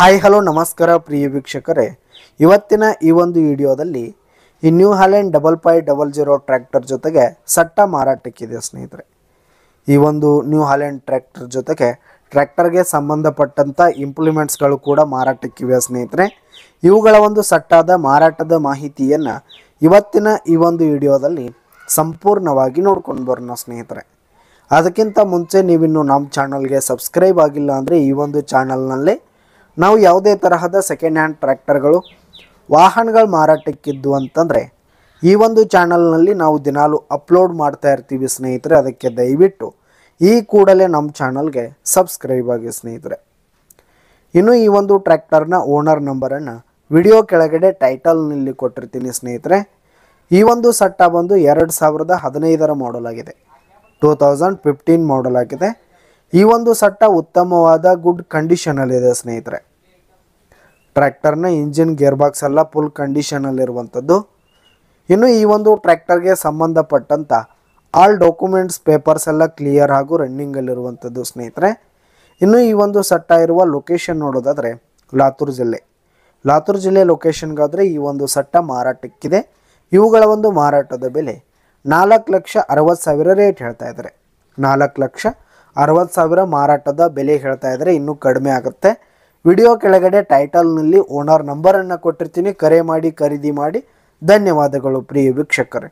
Hi hello ನಮಸ್ಕಾರ ಪ್ರಿಯ ವೀಕ್ಷಕರೇ, ಇವತ್ತಿನ ಈ ಒಂದು ವಿಡಿಯೋದಲ್ಲಿ ಈ ನ್ಯೂ ಹಾಲೆಂಡ್ 5500 ಟ್ರ್ಯಾಕ್ಟರ್ ಜೊತೆಗೆ ಸಟ್ಟ ಮಾರಾಟಕ್ಕಿದೆ ಸ್ನೇಹಿತರೆ. ಈ ಒಂದು ನ್ಯೂ ಹಾಲೆಂಡ್ ಟ್ರ್ಯಾಕ್ಟರ್ ಜೊತೆಗೆ ಟ್ರ್ಯಾಕ್ಟರ್ಗೆ ಸಂಬಂಧಪಟ್ಟಂಥ ಇಂಪ್ಲಿಮೆಂಟ್ಸ್ಗಳು ಕೂಡ ಮಾರಾಟಕ್ಕಿವೆ ಸ್ನೇಹಿತರೆ. ಇವುಗಳ ಒಂದು ಸಟ್ಟಾದ ಮಾರಾಟದ ಮಾಹಿತಿಯನ್ನು ಇವತ್ತಿನ ಈ ಒಂದು ವಿಡಿಯೋದಲ್ಲಿ ಸಂಪೂರ್ಣವಾಗಿ ನೋಡ್ಕೊಂಡು ಬರೋಣ ಸ್ನೇಹಿತರೆ. ಅದಕ್ಕಿಂತ ಮುಂಚೆ ನೀವಿನ್ನು ನಮ್ಮ ಚಾನಲ್ಗೆ ಸಬ್ಸ್ಕ್ರೈಬ್ ಆಗಿಲ್ಲ ಅಂದರೆ ಈ ಒಂದು ಚಾನಲ್ನಲ್ಲಿ ನಾವು ಯಾವುದೇ ತರಹದ ಸೆಕೆಂಡ್ ಹ್ಯಾಂಡ್ ಟ್ರ್ಯಾಕ್ಟರ್ಗಳು ವಾಹನಗಳು ಮಾರಾಟಕ್ಕಿದ್ದು ಅಂತಂದರೆ ಈ ಒಂದು ಚಾನಲ್ನಲ್ಲಿ ನಾವು ದಿನಾಲು ಅಪ್ಲೋಡ್ ಮಾಡ್ತಾ ಇರ್ತೀವಿ ಸ್ನೇಹಿತರೆ. ಅದಕ್ಕೆ ದಯವಿಟ್ಟು ಈ ಕೂಡಲೇ ನಮ್ಮ ಚಾನಲ್ಗೆ ಸಬ್ಸ್ಕ್ರೈಬ್ ಆಗಿ ಸ್ನೇಹಿತರೆ. ಇನ್ನು ಈ ಒಂದು ಟ್ರ್ಯಾಕ್ಟರ್ನ ಓನರ್ ನಂಬರನ್ನು ವಿಡಿಯೋ ಕೆಳಗಡೆ ಟೈಟಲ್ನಲ್ಲಿ ಕೊಟ್ಟಿರ್ತೀನಿ ಸ್ನೇಹಿತರೆ. ಈ ಒಂದು ಸಟ್ಟ ಬಂದು 2015 ಮಾಡಲ್ ಆಗಿದೆ, 2015 ಮಾಡಲ್ ಆಗಿದೆ. ಈ ಒಂದು ಸಟ್ಟ ಉತ್ತಮವಾದ ಗುಡ್ ಕಂಡೀಷನಲ್ಲಿದೆ ಸ್ನೇಹಿತರೆ. ಟ್ರ್ಯಾಕ್ಟರ್ನ ಇಂಜಿನ್ ಗೇರ್ ಬಾಕ್ಸ್ ಎಲ್ಲ ಫುಲ್ ಕಂಡೀಷನಲ್ಲಿರುವಂಥದ್ದು. ಇನ್ನು ಈ ಒಂದು ಟ್ರ್ಯಾಕ್ಟರ್ಗೆ ಸಂಬಂಧಪಟ್ಟಂಥ ಆಲ್ ಡಾಕ್ಯುಮೆಂಟ್ಸ್ ಪೇಪರ್ಸ್ ಎಲ್ಲ ಕ್ಲಿಯರ್ ಹಾಗೂ ರನ್ನಿಂಗಲ್ಲಿರುವಂಥದ್ದು ಸ್ನೇಹಿತರೆ. ಇನ್ನು ಈ ಒಂದು ಸಟ್ಟ ಇರುವ ಲೊಕೇಶನ್ ನೋಡೋದಾದರೆ ಲಾತೂರ್ ಜಿಲ್ಲೆ ಲೊಕೇಶನ್ಗಾದರೆ ಈ ಒಂದು ಸಟ್ಟ ಮಾರಾಟಕ್ಕಿದೆ. ಇವುಗಳ ಒಂದು ಮಾರಾಟದ ಬೆಲೆ 4,60,000 ರೇಟ್ ಹೇಳ್ತಾ ಇದ್ದಾರೆ. 4,60,000 ಮಾರಾಟದ ಬೆಲೆ ಹೇಳ್ತಾ ಇದ್ದಾರೆ. ಇನ್ನೂ ಕಡಿಮೆ ಆಗುತ್ತೆ. ವಿಡಿಯೋ ಕೆಳಗಡೆ ಟೈಟಲ್ನಲ್ಲಿ ಓನರ್ ನಂಬರನ್ನು ಕೊಟ್ಟಿರ್ತೀನಿ. ಕರೆ ಮಾಡಿ ಖರೀದಿ ಮಾಡಿ. ಧನ್ಯವಾದಗಳು ಪ್ರಿಯ ವೀಕ್ಷಕರೇ.